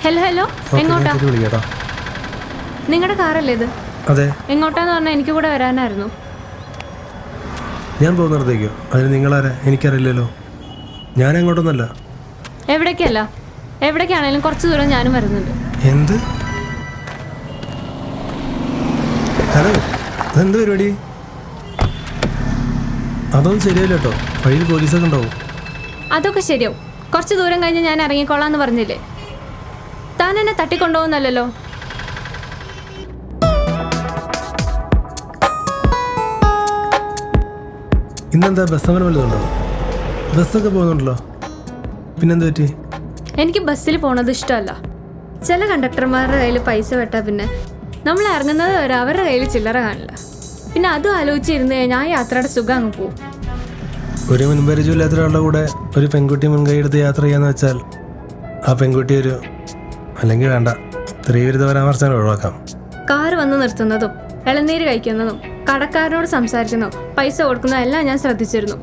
Hello hello, എങ്ങോട്ടാ? നിങ്ങളുടെ കാറല്ലേ ഇത്? അതെ. എങ്ങോട്ടാന്ന് പറഞ്ഞാൽ എനിക്ക് കൂടെ വരാനായിരുന്നു. ഞാൻ പോകുന്നിടത്തേക്കോ? അതിന് നിങ്ങളാരാ? എനിക്കറിയില്ലല്ലോ. ഞാൻ എങ്ങോട്ടൊന്നല്ല. എവിടേക്കല്ല, എവിടേക്കാണേലും കുറച്ച് ദൂരം ഞാനും വരുന്നുണ്ട്. എന്ത്? ഹലോ, അതെന്ത് പരിപാടി? അതൊന്നും ശരിയല്ല കേട്ടോ. വഴിയിൽ പോലീസൊക്കെ ഉണ്ടാവും. അതൊക്കെ ശരിയാവും. കുറച്ച് ദൂരം കഴിഞ്ഞ് ഞാൻ ഇറങ്ങിക്കോളാന്ന് പറഞ്ഞില്ലേ? താൻ എന്നെ തട്ടിക്കൊണ്ടുപോകുന്നല്ലോ. ഇന്നെന്താ ബസ് സമരം വല്ലതുണ്ടോ? ബസ്സൊക്കെ പോകുന്നുണ്ടല്ലോ, പിന്നെന്ത് പറ്റി? എനിക്ക് ബസ്സിൽ പോണത് ഇഷ്ടമല്ല. ചില കണ്ടക്ടർമാരുടെ കയ്യിൽ പൈസ വെട്ടാ പിന്നെ നമ്മൾ ഇറങ്ങുന്നത് വരെ അവരുടെ കയ്യിൽ ചില്ലറ കാണില്ല. പിന്നെ അതും ആലോചിച്ചിരുന്ന് കഴിഞ്ഞാൽ ആ യാത്രയുടെ സുഖം അങ്ങ് പോവും. ഒരു മുൻപരിചയമില്ലാത്ത ഒരാളുടെ കൂടെ ഒരു പെൺകുട്ടി മുൻകൈ എടുത്ത് യാത്ര ചെയ്യാന്ന് വെച്ചാൽ ആ പെൺകുട്ടി ഒരു അല്ലെങ്കിൽ വേണ്ട സ്ത്രീവിരുദ്ധ പരാമർശം ഒഴിവാക്കാം. കാറ് വന്ന് നിർത്തുന്നതും ഇളനീര് കഴിക്കുന്നതും കടക്കാരനോട് സംസാരിക്കുന്നതും പൈസ കൊടുക്കുന്നതും എല്ലാം ഞാൻ ശ്രദ്ധിച്ചിരുന്നു.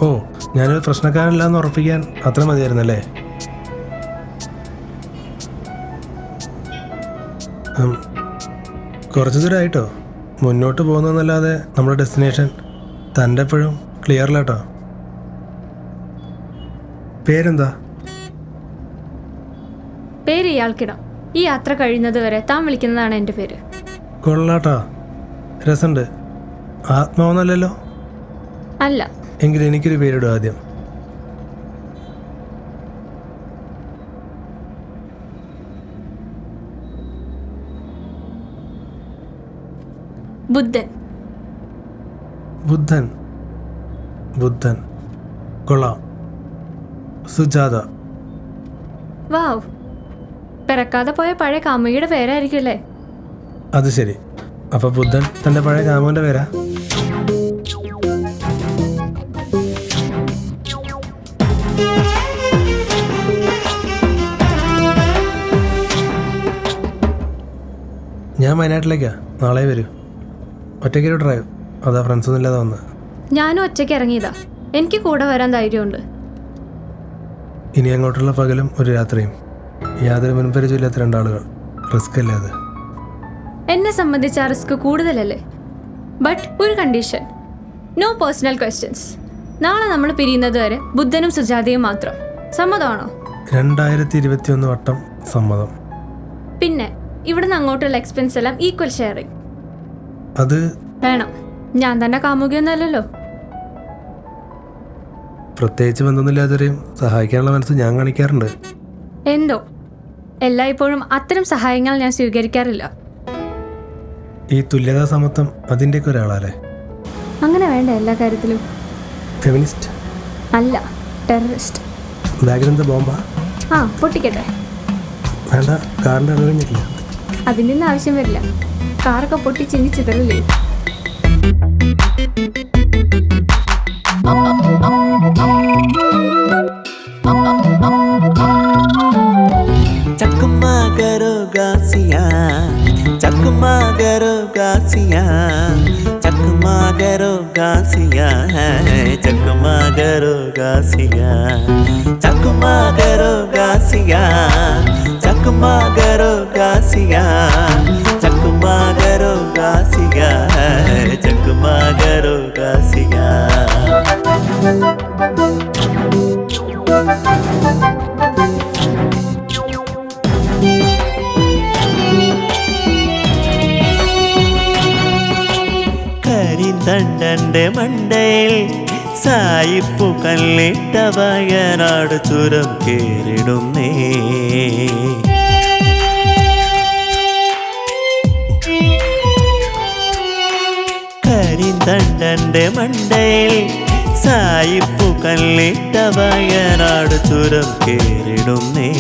ഓ, ഞാനൊരു പ്രശ്നക്കാരനല്ല എന്ന് ഉറപ്പിക്കാൻ അത്ര മതിയായിരുന്നല്ലേ? കുറച്ച് ദൂരമായിട്ടോ മുന്നോട്ട് പോകുന്നതെന്നല്ലാതെ നമ്മുടെ ഡെസ്റ്റിനേഷൻ തൻ്റെ എപ്പോഴും ക്ലിയറില്ല കേട്ടോ. പേരെന്താ? പേര് ഇയാൾക്കിടാം. ഈ യാത്ര കഴിയുന്നത് വരെ താൻ വിളിക്കുന്നതാണ് എൻ്റെ പേര്. കൊള്ളാട്ടോ, രസമുണ്ട്. ആത്മാവൊന്നല്ലല്ലോ? അല്ല. എങ്കിൽ എനിക്കൊരു പേരിടും ആദ്യം. ബുദ്ധൻ. ബുദ്ധൻ. ബുദ്ധൻ കൊള്ളാം. സുജാത. വാവ്, പിറക്കാതെ പോയ പഴയ കാമുകിയുടെ പേരായിരിക്കും അല്ലേ? അത് ശരി. അപ്പൊ ബുദ്ധൻ തന്റെ പഴയ കാമുവിന്റെ പേരാ? ഞാൻ വയനാട്ടിലേക്കാ. നാളെ വരൂ. ഒറ്റയ്ക്കൊരു ഡ്രൈവ്? അതാ ഫ്രണ്ട്സൊന്നും ഇല്ലാതെ വന്ന്. ഞാനും ഒറ്റയ്ക്ക് ഇറങ്ങിയതാ. എനിക്ക് കൂടെ വരാൻ ധൈര്യമുണ്ട്. ഇനി അങ്ങോട്ടുള്ള പകലും ഒരു രാത്രിയും യാതൊരു മുൻപരിചയമില്ലാത്ത രണ്ടാളുകൾ. റിസ്ക് അല്ലേ അത്? എന്നെ സംബന്ധിച്ച് ആ റിസ്ക് കൂടുതലല്ലേ? ബട്ട് ഒരു കണ്ടീഷൻ, നോ പേഴ്സണൽ ക്വസ്റ്റ്യൻസ്. നാളെ നമ്മൾ പിരിയുന്നത് വരെ ബുദ്ധനും സുജാതയും മാത്രം. സമ്മതമാണോ? 2021 വട്ടം സമ്മതം. പിന്നെ ഇവിടുന്ന് അങ്ങോട്ടുള്ള എക്സ്പെൻസ് എല്ലാം ഈക്വൽ ഷെയറിങ്. അത് വേണം. ഞാൻ തന്നെ കാമുകിയൊന്നുമല്ലല്ലോ. പ്രത്യേകിച്ച് ബന്ധമൊന്നുമില്ലാത്തവരെയും സഹായിക്കാനുള്ള മനസ്സ് ഞാൻ കാണിക്കാറുണ്ട്. എന്തോ എല്ലായ്പ്പോഴും അത്തരം സഹായങ്ങൾ ഞാൻ സ്വീകരിക്കാറില്ല. ഈ തുല്യതാ സമത്വം അതിൻ്റെയൊക്കെ ഒരാളല്ലേ? അങ്ങനെ വേണ്ട എല്ലാ കാര്യത്തിലും. ഫെമിനിസ്റ്റ് അല്ല, ടെററിസ്റ്റ്. ബാഗിലെന്താ ബോംബാ? ആ, പൊട്ടിക്കട്ടെ. വേണ്ട, കാറിൻ്റെ കഴിഞ്ഞിട്ടില്ല. അതിൻ്റെ ഒന്നും ആവശ്യം വരില്ല. കാറൊക്കെ പൊട്ടി ചിന്തിച്ചിതറില്ലേ? चकमा करो गासिया, चकमा करो गासिया, चकमा करो गासिया, चकमा करो गासिया, चकमा करो गासिया, चकमा करो गासिया, चकमा करो गासिया, चकमा करो गासिया. കരിന്തണ്ടന്റെ മണ്ടയിൽ സായിപ്പു കല്ലിട്ട വയനാട് ചുരം കേറിടുന്നേ. കരിന്തണ്ടന്റെ മണ്ടയിൽ സായിപ്പു കല്ലിട്ട വയനാട് ചുരം കേറിടുന്നേ.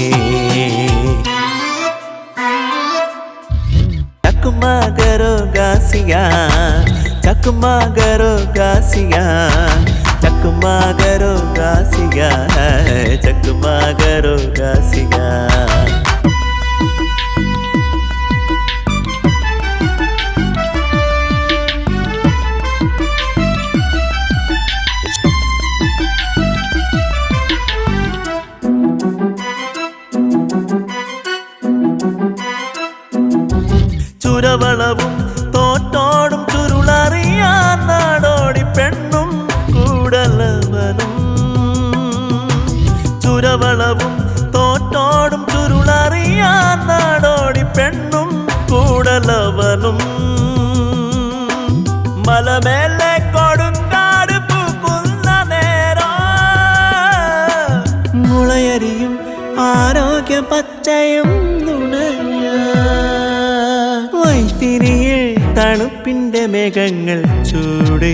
चकमा करो गासिया, चकमा करो गासिया, चकमा करो गासिया, चकमा करो गासिया. ചുരവളവും തോറ്റോടും ചുരുളറിയാൻ നാടോടി പെണ്ണും കൂടലവനും ചുരവളവും തോറ്റോടും ചുരുളറിയാൻ നാടോടി പെണ്ണും കൂടലവനും മലമേലെ കൊടുങ്കാട് പൂക്കുന്ന നേരം മുളയരിയും ആരോഗ്യ പച്ചയും നുണയ വൈത്തിരിയിൽ തണുപ്പിന്റെ മേഘങ്ങൾ ചൂടേ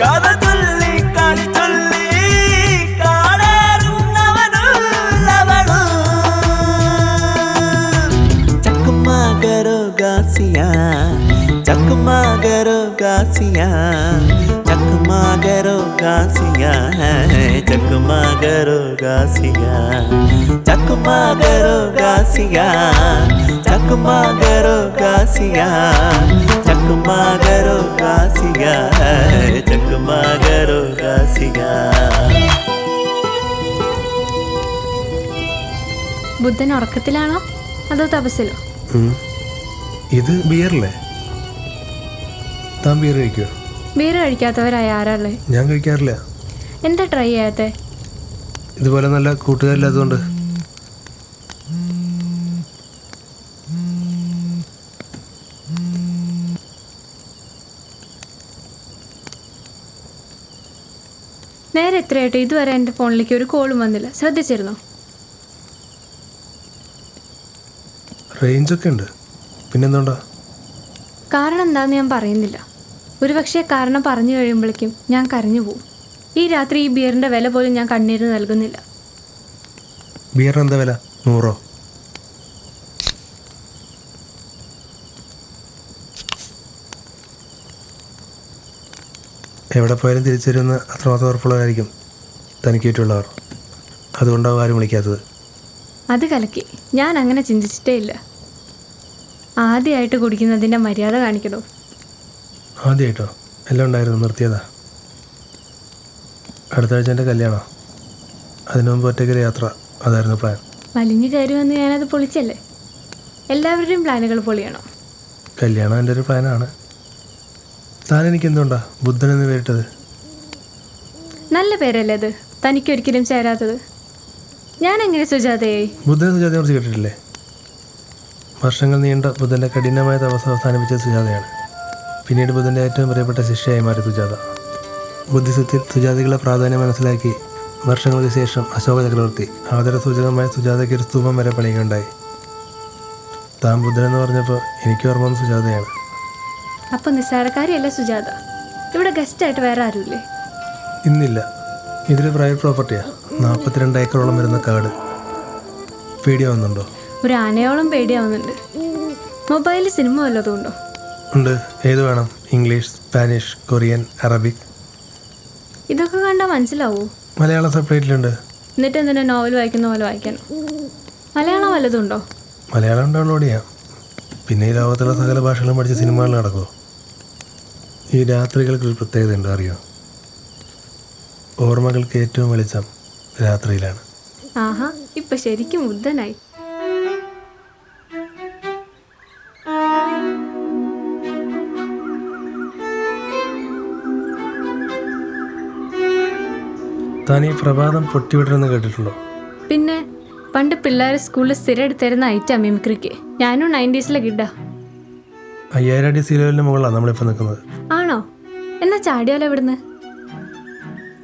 കഥ ചൊല്ലി കളി ചൊല്ലി കാടേറുന്നവനുള്ളവളും ചക്കുമാകരോ ഗാസിയ ചക്കുമാകരോ ഗാസിയ ചക്കുമാകരോ ഗാസിയ ചക്കുമാകരോ ഗാസിയ ചക്കുമാകരോ ഗാസിയ ചക്കുമാകരോ ഗാസിയ ചക്കുമാകരോ ഗാസിയ ചക്കുമാകരോ ഗാസിയ ബുദ്ധൻ ഉറക്കത്തിലാണോ അതോ തപസ്സിലോ? ഇത് ബിയറല്ലേ? താൻ ബിയർ കഴിക്കുമോ? ബീർ കഴിക്കാത്തവരായ ആരാളെ? ഞാൻ കഴിക്കാറില്ല. എന്താ ട്രൈ ചെയ്യാത്തെ? ഇതുപോലെ നല്ല കൂട്ടുകാരില്ലാത്തതുകൊണ്ട്. നേരെ എത്രയായിട്ട് ഇതുവരെ എൻ്റെ ഫോണിലേക്ക് ഒരു കോളും വന്നില്ല. ശ്രദ്ധിച്ചിരുന്നോ? റേഞ്ചൊക്കെ ഉണ്ട്, പിന്നെന്തുകൊണ്ടാ? കാരണം എന്താണെന്ന് ഞാൻ പറയുന്നില്ല. ഒരുപക്ഷെ കാരണം പറഞ്ഞു കഴിയുമ്പോഴേക്കും ഞാൻ കരഞ്ഞു പോകും. ഈ രാത്രി ഈ ബിയറിൻ്റെ വില പോലും ഞാൻ കണ്ണീര് നൽകുന്നില്ല. ബിയറിന് എന്താ വില? 100? എവിടെ പോയാലും തിരിച്ചു വരുന്ന അത്രമാത്രം ഉറപ്പുള്ളവരായിരിക്കും തനിക്ക് ചുറ്റുമുള്ളവർ. അതുകൊണ്ടാവും ആരും വിളിക്കാത്തത്. അത് കലക്കി. ഞാൻ അങ്ങനെ ചിന്തിച്ചിട്ടേ ഇല്ല. ആദ്യമായിട്ട് കുടിക്കുന്നതിൻ്റെ മര്യാദ കാണിക്കണോ? ആദ്യമായിട്ടോ? എല്ലാം ഉണ്ടായിരുന്നു, നിർത്തിയതാ. അടുത്ത ആഴ്ച എൻ്റെ കല്യാണം. അതിനു മുമ്പ് ഒറ്റയ്ക്കൊരു യാത്ര, അതായിരുന്നു പ്ലാൻ. വലിഞ്ഞു കയറുമെന്ന് ഞാനത് പൊളിച്ചല്ലേ. എല്ലാവരുടെയും പ്ലാനുകൾ പൊളിയണം. കല്യാണം എൻ്റെ ഒരു പ്ലാനാണ്. താൻ എനിക്ക് എന്തുകൊണ്ടാ ബുദ്ധൻ എന്ന് പേരിട്ടത്? നല്ല പേരല്ലേ അത്? തനിക്കൊരിക്കലും ചേരാത്തത്. ഞാൻ എങ്ങനെ സുജാതയായി? ബുദ്ധനെ സുജാതയെ കുറിച്ച് കേട്ടിട്ടില്ലേ? വർഷങ്ങൾ നീണ്ട ബുദ്ധൻ്റെ കഠിനമായ തപസ് അവസാനിപ്പിച്ച സുജാതയാണ്. പിന്നീട് ബുദ്ധൻ്റെ ഏറ്റവും പ്രിയപ്പെട്ട ശിഷ്യയായി മാറി സുജാത. ബുദ്ധിസത്തിൽ സുജാതികളുടെ പ്രാധാന്യം മനസ്സിലാക്കി വർഷങ്ങൾക്ക് ശേഷം അശോക ചക്രവർത്തി ആദരസൂചകമായ സുജാതയ്ക്ക് ഒരു സ്തൂപം വരെ പണിയുകയുണ്ടായി. താൻ ബുദ്ധനെന്ന് പറഞ്ഞപ്പോൾ എനിക്ക് ഓർമ്മ വന്ന സുജാതയാണ്. അപ്പം നിസ്സാരക്കാരിയല്ല സുജാത. ഇവിടെ ഗസ്റ്റായിട്ട് വേറെ ആരുമില്ലേ? ഇന്നില്ല. ഇതൊരു പ്രൈവറ്റ് പ്രോപ്പർട്ടിയാണ്. 42 ഏക്കറോളം വരുന്ന കാട്. പേടിയാവുന്നുണ്ടോ? ഒരു ആനയോളം പേടിയാവുന്നുണ്ട്. മൊബൈലിൽ സിനിമ വല്ലതും ഉണ്ടോ? ഉണ്ട്. ഏത് വേണം? English, Spanish, Korean, Arabic? ഇതൊക്കെ കണ്ടാൽ മനസ്സിലാവൂ? മലയാളം സബ്ടൈറ്റിലുണ്ട്. എന്നിട്ട് എന്തിനാ നോവൽ വായിക്കുന്ന പോലെ വായിക്കണം? മലയാളം വല്ലതും ഉണ്ടോ? മലയാളം ഡൗൺലോഡ് ചെയ്യാം. പിന്നെ ഈ ലോകത്തുള്ള സകല ഭാഷകളും പഠിച്ച സിനിമകൾ നടക്കുമോ? ഈ രാത്രികൾക്കൊരു പ്രത്യേകത ഉണ്ട്, അറിയോ? ഓർമ്മകൾക്ക് ഏറ്റവും വെളിച്ചം രാത്രിയിലാണ്. ആഹാ, ഇപ്പൊ ശരിക്കും ബുദ്ധനായി. താൻ ഈ പ്രഭാതം പൊട്ടിവിടരുന്ന് കേട്ടിട്ടുണ്ടോ? പിന്നെ പണ്ട് പിള്ളേർ സ്കൂളിൽ സ്ഥിരം എടുത്തിരുന്ന ഐറ്റം മിമിക്രിക്ക്. ഞാനും 90s കിഡാ. 5000 അടി സീ ലെവലിന് മുകളിലാണ് നമ്മളിപ്പോൾ നിൽക്കുന്നത്. ആണോ? എന്നാ ചാടിയാലോ ഇവിടുന്ന്?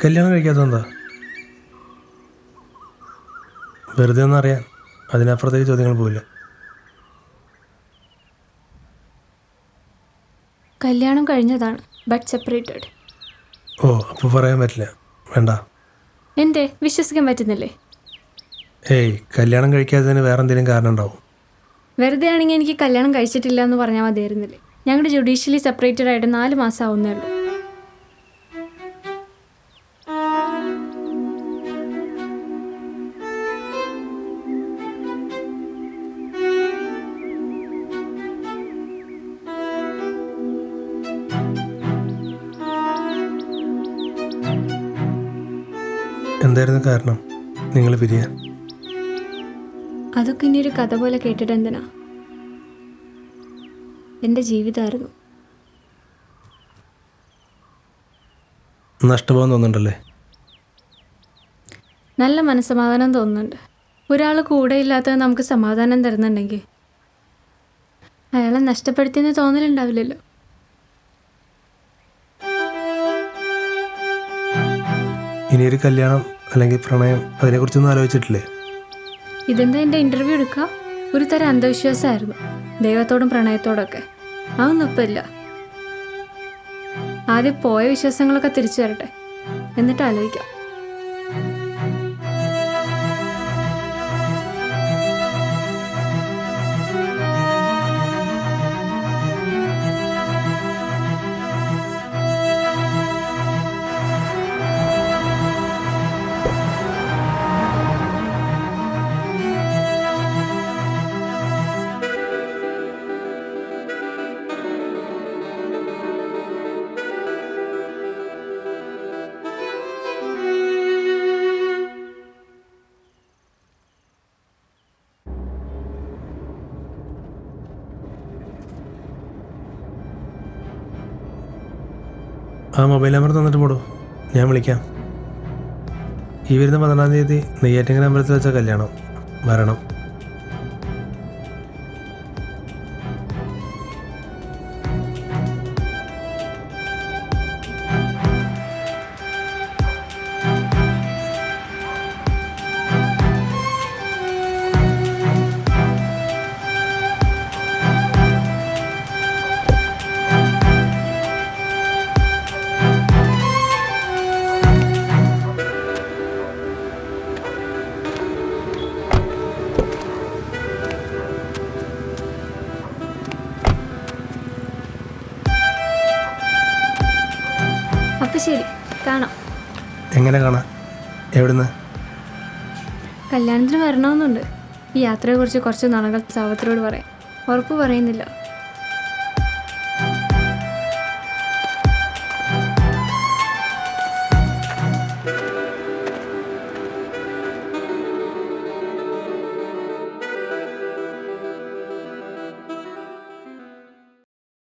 കല്യാണം കഴിക്കാത്തതെന്താ? വെറുതെ ഒന്നറിയാൻ. അതിനപ്പുറത്തേക്ക് ചോദ്യങ്ങൾ പോവില്ല. കല്യാണം കഴിഞ്ഞതാണ്, ബട്ട് സെപ്പറേറ്റഡ്. ഓ, അപ്പോൾ പറയാൻ പറ്റില്ല. വേണ്ട. എന്തേ? വിശ്വസിക്കാൻ പറ്റുന്നില്ലേ? ഏയ്, കല്യാണം കഴിക്കാത്തതിന് വേറെ എന്തെങ്കിലും കാരണം ഉണ്ടാവും. വെറുതെ ആണെങ്കിൽ എനിക്ക് കല്യാണം കഴിച്ചിട്ടില്ല എന്ന് പറഞ്ഞാൽ മതിയായിരുന്നില്ലേ? ഞങ്ങളുടെ ജുഡീഷ്യലി സെപ്പറേറ്റഡ് ആയിട്ട് 4 മാസം ആവുന്നേ ഉള്ളൂ. എന്തായിരുന്നു കാരണം നിങ്ങൾ പിരിയാൻ? അതൊക്കെ ഇനി ഒരു കഥ പോലെ കേട്ടിട്ട് എന്തിനാ? എൻ്റെ ജീവിതമായിരുന്നു. നഷ്ടബോധം തോന്നുന്നുണ്ടല്ലേ? നല്ല മനസ്സമാധാനം തോന്നുന്നുണ്ട്. ഒരാൾ കൂടെ ഇല്ലാത്തത് നമുക്ക് സമാധാനം തരുന്നുണ്ടെങ്കിൽ അയാളെ നഷ്ടപ്പെടുത്തിയെന്ന് തോന്നലുണ്ടാവില്ലല്ലോ. ഇനിയൊരു കല്യാണം അല്ലെങ്കിൽ പ്രണയം അതിനെക്കുറിച്ചൊന്നും ആലോചിച്ചിട്ടില്ലേ? ഇതെന്താ എൻ്റെ ഇൻ്റർവ്യൂ എടുക്കുക? ഒരു തരം അന്ധവിശ്വാസമായിരുന്നു ദൈവത്തോടും പ്രണയത്തോടൊക്കെ. അതൊന്നും ഇപ്പം ഇല്ല. ആദ്യം പോയ വിശ്വാസങ്ങളൊക്കെ തിരിച്ചു വരട്ടെ, എന്നിട്ട് ആലോചിക്കാം. ആ മൊബൈൽ നമ്പർ തന്നിട്ട് പോടൂ, ഞാൻ വിളിക്കാം. ഈ വരുന്ന 12-ാം തീയതി നെയ്യാറ്റിങ്കര അമ്പലത്തിൽ വെച്ച കല്യാണം. വരണം. അപ്പം ശരി, കാണാം. എങ്ങനെ കാണാം? എവിടുന്ന്? കല്യാണത്തിന് വരണമെന്നുണ്ട്. ഈ യാത്രയെക്കുറിച്ച് കുറച്ച് നാളുകൾ സാവത്രിയോട് പറയാം. ഉറപ്പ് പറയുന്നില്ല.